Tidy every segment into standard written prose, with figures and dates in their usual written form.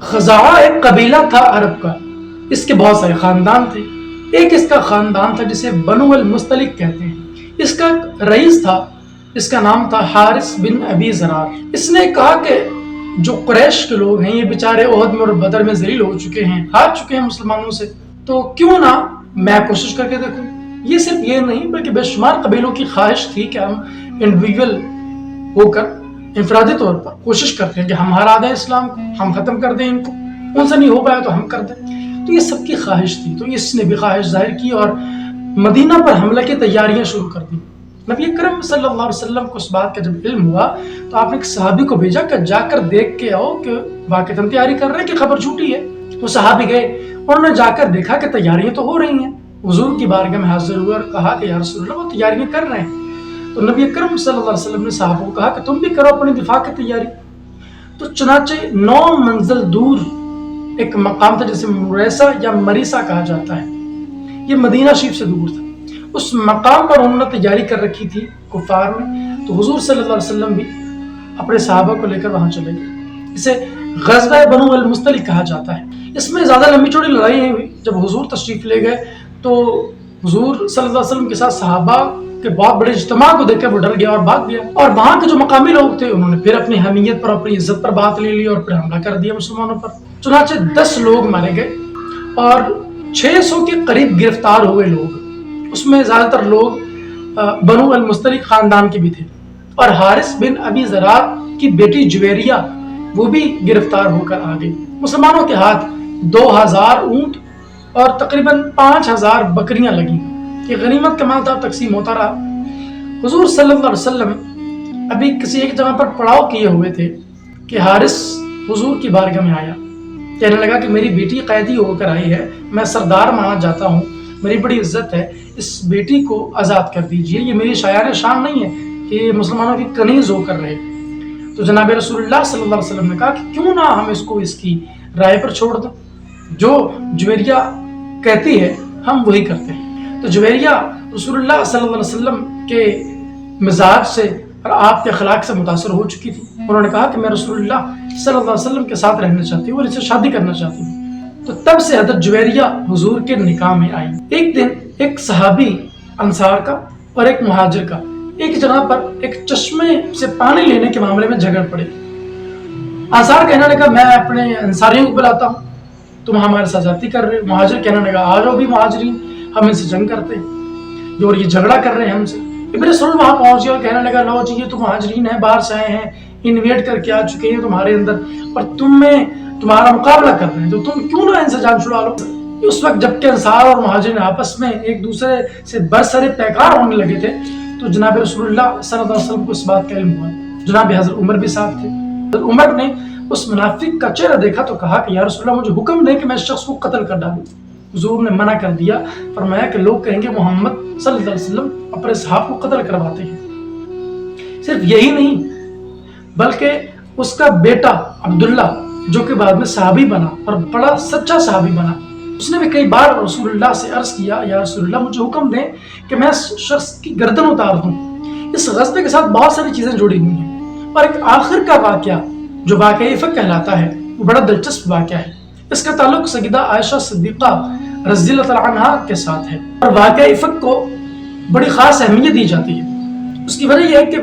خزاعہ ایک قبیلہ تھا عرب کا، اس کے بہت سارے خاندان تھے۔ ایک اس کا خاندان تھا جسے بنو المستلق کہتے ہیں۔ اس کا رئیس تھا، اس کا نام تھا حارث بن ابی زرار۔ اس نے کہا کہ جو قریش کے لوگ ہیں یہ بیچارے احد میں اور بدر میں ذلیل ہو چکے ہیں، ہار چکے ہیں مسلمانوں سے، تو کیوں نہ میں کوشش کر کے دیکھوں۔ یہ صرف یہ نہیں بلکہ بے شمار قبیلوں کی خواہش تھی کہ ہم انڈیویجول ہو کر انفرادی طور پر کوشش کرتے ہیں کہ ہم ہرا دیں اسلام کو، ہم ختم کر دیں ان کو، ان سے نہیں ہو پایا تو ہم کر دیں۔ تو یہ سب کی خواہش تھی، تو اس نے بھی خواہش ظاہر کی اور مدینہ پر حملے کی تیاریاں شروع کر دی۔ نبی اکرم صلی اللہ علیہ وسلم کو اس بات کا جب علم ہوا تو آپ نے ایک صحابی کو بھیجا کہ جا کر دیکھ کے آؤ کہ واقعتاً تیاری کر رہے ہیں کہ خبر جھوٹی ہے۔ وہ صحابی گئے، انہوں نے جا کر دیکھا کہ تیاریاں تو ہو رہی ہیں۔ حضور کی بارگاہ میں حاضر ہوئے اور کہا کہ یا رسول اللہ وہ تیاریاں کر رہے ہیں۔ تو نبی اکرم صلی اللہ علیہ وسلم نے صحابہ کو کہا کہ تم بھی کرو اپنی دفاع کی تیاری۔ تو چنانچہ 9 منزل دور ایک مقام تھا جسے مریسا یا مریسا کہا جاتا ہے، یہ مدینہ شریف سے دور تھا۔ اس مقام پر انہوں نے تیاری کر رکھی تھی کفار نے، تو حضور صلی اللہ علیہ وسلم بھی اپنے صحابہ کو لے کر وہاں چلے گئے۔ اسے غزوہ بنو المستلق کہا جاتا ہے۔ اس میں زیادہ لمبی چوڑی لڑائی نہیں ہوئی۔ جب حضور تشریف لے گئے تو حضور صلی اللہ علیہ وسلم کے ساتھ صحابہ کے بہت بڑے اجتماع کو دیکھ کر وہ ڈر گیا اور بھاگ گیا، اور وہاں کے جو مقامی لوگ تھے انہوں نے پھر اپنی حمیت پر اپنی عزت پر بات لے لی اور پھر حملہ کر دیا مسلمانوں پر۔ چنانچہ 10 لوگ مارے گئے اور 600 کے قریب گرفتار ہوئے لوگ، اس میں زیادہ تر لوگ بنو المستلق خاندان کے بھی تھے، اور حارث بن ابی زرار کی بیٹی جویریہ وہ بھی گرفتار ہو کر آ گئی۔ مسلمانوں کے ہاتھ 2000 اونٹ اور تقریباً 5000 بکریاں لگیں۔ یہ غنیمت کا مال تھا، تقسیم ہوتا رہا۔ حضور صلی اللہ علیہ وسلم ابھی کسی ایک جگہ پر پڑاؤ کیے ہوئے تھے کہ حارث حضور کی بارگاہ میں آیا، کہنے لگا کہ میری بیٹی قیدی ہو کر آئی ہے، میں سردار مانا جاتا ہوں، میری بڑی عزت ہے، اس بیٹی کو آزاد کر دیجئے، یہ میری شایان شان نہیں ہے کہ یہ مسلمانوں کی کنیز ہو کر رہے۔ تو جناب رسول اللہ صلی اللہ علیہ وسلم نے کہا کہ کیوں نہ ہم اس کو اس کی رائے پر چھوڑ دیں، جو جویریہ کہتی ہے ہم وہی کرتے ہیں۔ تو جویریہ رسول اللہ صلی اللہ علیہ وسلم کے مزاج سے اور آپ کے اخلاق سے متاثر ہو چکی تھی۔ انہوں نے کہا کہ میں رسول اللہ صلی اللہ علیہ وسلم کے ساتھ رہنا چاہتی ہوں اور اس سے شادی کرنا چاہتی ہوں۔ تو تب سے حضرت جویریہ حضور کے نکاح میں آئی۔ ایک دن ایک صحابی انصار کا اور ایک مہاجر کا ایک جگہ پر ایک چشمے سے پانی لینے کے معاملے میں جھگڑ پڑے۔ انصار کہنے لگا میں اپنے انصاریوں کو بلاتا ہوں، تم ہمارے ساتھ زیادتی کر رہے ہو۔ مہاجر کہنے لگا آ جاؤ بھی مہاجرین، ہم ان سے جنگ کرتے ہیں جو یہ جھگڑا کر رہے ہیں ہم سے۔ ابن رسول وہاں پہنچ گیا اور کہنے لگا لو جی یہ تو مہاجرین ہیں، باہر سے آئے ہیں، انویٹ کر کے آ چکے ہیں تمہارے اندر اور تم میں تمہارا مقابلہ کر رہے ہیں، تو تم کیوں نہ ان سے جان چھڑا لو۔ اس وقت جب کہ انصار اور مہاجرین آپس میں ایک دوسرے سے برسر پیکار ہونے لگے تھے تو جناب رسول اللہ صلی اللہ علیہ وسلم کو اس بات کا علم ہوا۔ جناب حضرت عمر بھی ساتھ تھے۔ حضرت عمر نے اس منافق کا چہرہ دیکھا تو کہا کہ یا رسول اللہ مجھے حکم دے کہ میں اس شخص کو قتل کر ڈالوں۔ حضور نے منع کر دیا، فرمایا کہ لوگ کہیں گے محمد صلی اللہ علیہ وسلم اپنے صحابہ کو قتل کرواتے ہیں۔ صرف یہی نہیں بلکہ اس کا بیٹا عبداللہ جو کہ بعد میں صحابی بنا اور بڑا سچا صحابی بنا، اس نے بھی کئی بار رسول اللہ سے عرض کیا یا رسول اللہ مجھے حکم دیں کہ میں اس شخص کی گردن اتار دوں۔ اس غزوے کے ساتھ بہت ساری چیزیں جڑی ہوئی ہیں، اور ایک آخر کا واقعہ جو واقعہ افق کہلاتا ہے وہ بڑا دلچسپ واقعہ ہے۔ اس کا تعلق سیدہ عائشہ صدیقہ رضی اللہ تعالیٰ عنہا کے ساتھ ہے، اور واقعہ افق کو بڑی خاص اہمیت دی جاتی ہے۔ اس کی وجہ یہ ہے کہ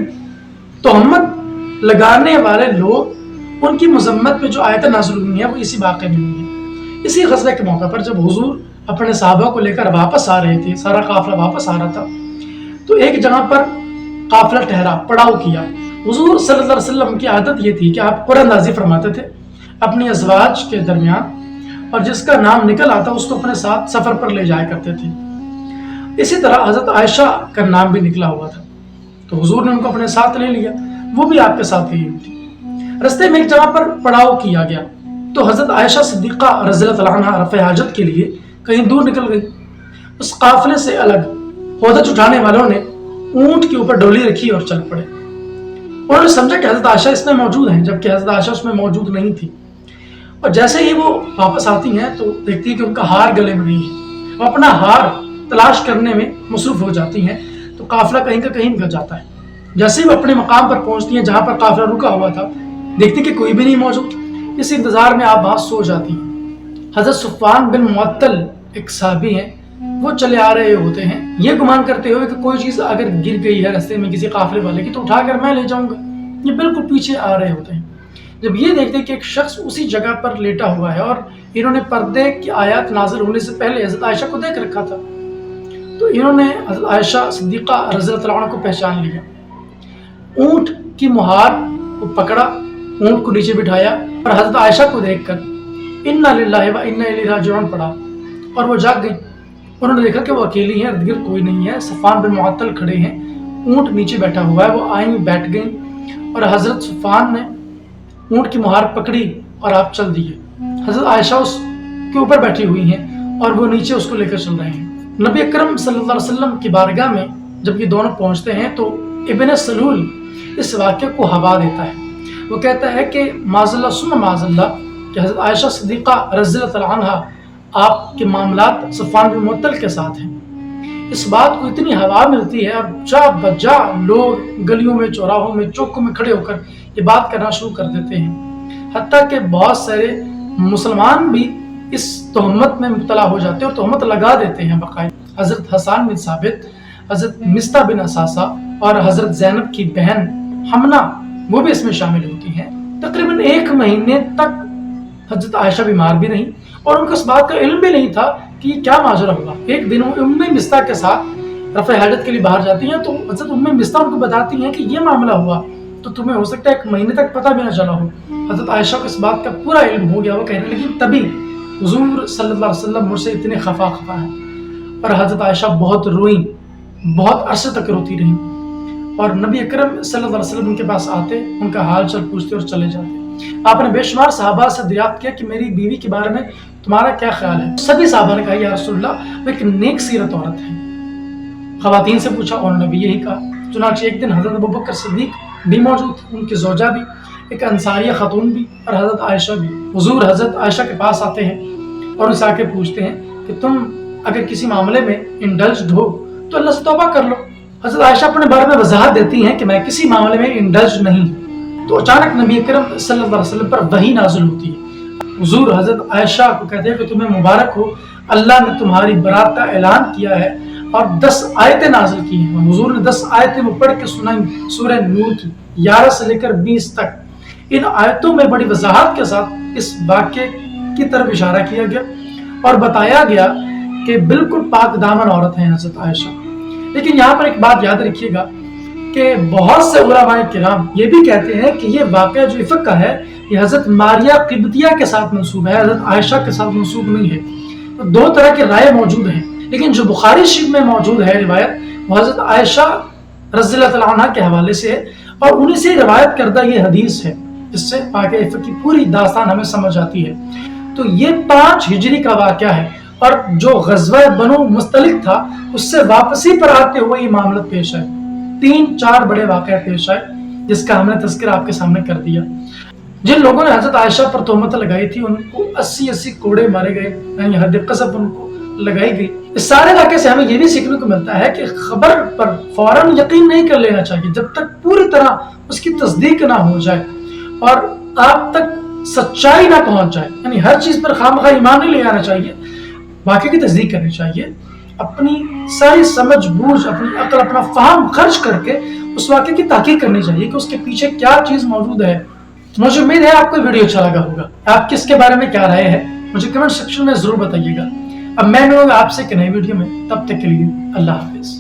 تہمت لگانے والے لوگ ان کی مذمت میں جو آیتیں نازل ہوئی ہیں وہ اسی واقعے میں ہوئی ہیں۔ اسی غزوے کے موقع پر جب حضور اپنے صحابہ کو لے کر واپس آ رہے تھے، سارا قافلہ واپس آ رہا تھا، تو ایک جگہ پر قافلہ ٹھہرا، پڑاؤ کیا۔ حضور صلی اللہ علیہ وسلم کی عادت یہ تھی کہ آپ قرآن نازل فرماتے تھے اپنی ازواج کے درمیان، اور جس کا نام نکل آتا اس کو اپنے ساتھ سفر پر لے جایا کرتے تھے۔ اسی طرح حضرت عائشہ کا نام بھی نکلا ہوا تھا، تو حضور نے ان کو اپنے ساتھ لے لیا، وہ بھی آپ کے ساتھ گئی ہوئی تھی۔ رستے میں ایک جگہ پر پڑاؤ کیا گیا تو حضرت عائشہ صدیقہ رضی اللہ عنہا رفع حاجت کے لیے کہیں دور نکل گئی۔ اس قافلے سے الگ ہودج اٹھانے والوں نے اونٹ کے اوپر ڈولی رکھی اور چل پڑے۔ انہوں نے سمجھا کہ حضرت عائشہ اس میں موجود ہیں، جبکہ حضرت عائشہ اس میں موجود نہیں تھی، اور جیسے ہی وہ واپس آتی ہیں تو دیکھتی ہیں کہ ان کا ہار گلے میں نہیں ہے۔ وہ اپنا ہار تلاش کرنے میں مصروف ہو جاتی ہیں تو قافلہ کہیں کا کہیں نکل جاتا ہے۔ جیسے ہی وہ اپنے مقام پر پہنچتی ہیں جہاں پر قافلہ رکا ہوا تھا، دیکھتی کہ کوئی بھی نہیں موجود۔ اس انتظار میں آپ وہاں سو جاتی ہیں۔ حضرت صفوان بن معطل ایک صحابی ہیں، وہ چلے آ رہے ہوتے ہیں یہ گمان کرتے ہوئے کہ کوئی چیز اگر گر گئی ہے راستے میں کسی قافلے والے کی تو اٹھا کر میں لے جاؤں گا۔ یہ بالکل پیچھے آ رہے ہوتے ہیں، جب یہ دیکھتے کہ ایک شخص اسی جگہ پر لیٹا ہوا ہے اور انہوں نے پردے کی آیات نازل ہونے سے پہلے حضرت عائشہ کو دیکھ رکھا تھا، تو انہوں نے حضرت عائشہ صدیقہ رضی اللہ عنہ کو پہچان لیا۔ اونٹ کی مہار کو پکڑا، اونٹ کو نیچے بٹھایا اور حضرت عائشہ کو دیکھ کر انا للہ و انا الیہ راجعون پڑھا اور وہ جاگ گئی۔ انہوں نے دیکھا کہ وہ اکیلی ہیں، ارد گرد کوئی نہیں ہے، صفوان بن معطل کھڑے ہیں، اونٹ نیچے بیٹھا ہوا ہے۔ وہ آئیں بیٹھ گئیں اور حضرت صفوان نے اونٹ کی مہار پکڑی اور آپ چل دیے۔ حضرت عائشہ اس کے اوپر بیٹھی ہوئی ہیں اور وہ نیچے اس کو لے کر چل رہے ہیں۔ نبی اکرم صلی اللہ علیہ وسلم کی بارگاہ میں جب یہ دونوں پہنچتے ہیں تو ابن سلول اس واقعے کو ہوا دیتا ہے۔ وہ کہتا ہے کہ معاذ اللہ ثم معاذ اللہ کہ حضرت عائشہ صدیقہ رضی اللہ عنہ آپ کے معاملات صفوان بن معطل کے ساتھ ہیں۔ اس بات کو اتنی ہوا ملتی ہے اور جا بجا لوگ گلیوں میں، چوراہوں میں، چوکوں میں کھڑے ہو کر یہ بات کرنا شروع کر دیتے ہیں، حتیٰ کہ بہت سارے مسلمان بھی اس تہمت میں مبتلا ہو جاتے ہیں اور تہمت لگا دیتے ہیں باقاعدہ۔ حضرت حسان بن ثابت، حضرت مستہ بن اساسہ اور حضرت زینب کی بہن حمنہ وہ بھی اس میں شامل ہوتی ہیں۔ تقریباً 1 مہینے تک حضرت عائشہ بیمار بھی نہیں اور ان کو اس بات کا علم بھی نہیں تھا کہ یہ کیا ماجرا ہوا۔ ایک دن ام مستہ کے ساتھ رفع حاجت کے لیے باہر جاتی ہیں تو حضرت ام مستہ ان کو بتاتی ہیں کہ یہ معاملہ ہوا، تو تمہیں ہو سکتا ہے 1 مہینے تک پتہ بھی نہ چلا ہو۔ حضرت عائشہ کو اس بات کا پورا علم ہو گیا، وہ کہنے لگی تبھی حضور صلی اللہ علیہ وسلم مجھ سے اتنے خفا ہیں، اور حضرت عائشہ بہت روئیں، بہت عرصے تک روتی رہیں، اور نبی اکرم صلی اللہ علیہ وسلم ان کے پاس آتے، ان کا حال چال پوچھتے اور چلے جاتے۔ آپ نے بے شمار صحابہ سے دریافت کیا کہ میری بیوی کے بارے میں تمہارا کیا خیال ہے؟ سبھی صحابہ نے کہا یا رسول اللہ وہ ایک نیک سیرت عورت ہے۔ خواتین سے پوچھا، انہوں نے بھی یہی کہا۔ چنانچہ ایک دن حضرت ابوبکر صدیق بھی موجود تھے، ان کی زوجہ بھی، ایک انصاریہ خاتون بھی اور حضرت عائشہ بھی۔ حضور حضرت عائشہ کے پاس آتے ہیں اور ان سے آ کے پوچھتے ہیں کہ تم اگر کسی معاملے میں انڈلجڈ ہو تو اللہ سے توبہ کر لو۔ حضرت عائشہ اپنے بارے میں وضاحت دیتی ہیں کہ میں کسی معاملے میں انڈلجڈ نہیں ہوں۔ تو اچانک نبی اکرم صلی اللہ علیہ وسلم پر وحی نازل ہوتی ہے۔ حضور حضرت عائشہ کو کہتے ہیں کہ تمہیں مبارک ہو، اللہ نے تمہاری برات کا اعلان کیا ہے اور 10 آیتیں نازل کی ہیں۔ حضور نے 10 آیتیں وہ پڑھ کے سنائیں سورہ نور کی 11 سے لے کر 20 تک۔ ان آیتوں میں بڑی وضاحت کے ساتھ اس واقعے کی طرف اشارہ کیا گیا اور بتایا گیا کہ بالکل پاک دامن عورت ہیں حضرت عائشہ۔ لیکن یہاں پر ایک بات یاد رکھیے گا کہ بہت سے علماء کرام یہ بھی کہتے ہیں کہ یہ واقعہ جو افق کا ہے یہ حضرت ماریہ قبطیہ کے ساتھ منسوب ہے، حضرت عائشہ کے ساتھ منسوب نہیں ہے۔ تو 2 طرح کی رائے موجود ہیں، لیکن جو بخاری شریف میں موجود ہے روایت وہ حضرت عائشہ رضی اللہ عنہ کے حوالے سے ہے اور انہیں سے روایت کردہ یہ حدیث ہے، جس سے واقعہ افق کی پوری داستان ہمیں سمجھ آتی ہے۔ تو یہ 5 ہجری کا واقعہ ہے اور جو غزوہ بنو مستلق تھا اس سے واپسی پر آتے ہوئے یہ معاملہ پیش ہے۔ 3-4 بڑے واقعات پیش آئے جس کا ہم نے تذکرہ آپ کے سامنے کر دیا۔ جن لوگوں نے حضرت عائشہ پر تہمت لگائی تھی ان کو 80 کوڑے مارے گئے، یعنی حد قذف ان کو لگائی گئی۔ اس سارے واقعے سے ہمیں یہ بھی سیکھنے کو ملتا ہے کہ خبر پر فوراً یقین نہیں کر لینا چاہیے جب تک پوری طرح اس کی تصدیق نہ ہو جائے اور آپ تک سچائی نہ پہنچ جائے۔ یعنی ہر چیز پر خواہ ایمان نہیں لے آنا چاہیے، واقعے کی تصدیق کرنی چاہیے، اپنی ساری سمجھ بوجھ، اپنی عقل، اپنا فہم خرچ کر کے اس واقعے کی تحقیق کرنی چاہیے کہ اس کے پیچھے کیا چیز موجود ہے۔ مجھے امید ہے آپ کو ویڈیو اچھا لگا ہوگا۔ آپ کس کے بارے میں کیا رائے ہے مجھے کمنٹ سیکشن میں ضرور بتائیے گا۔ اب میں ملوں گا آپ سے ایک نئی ویڈیو میں، تب تک کے لیے اللہ حافظ۔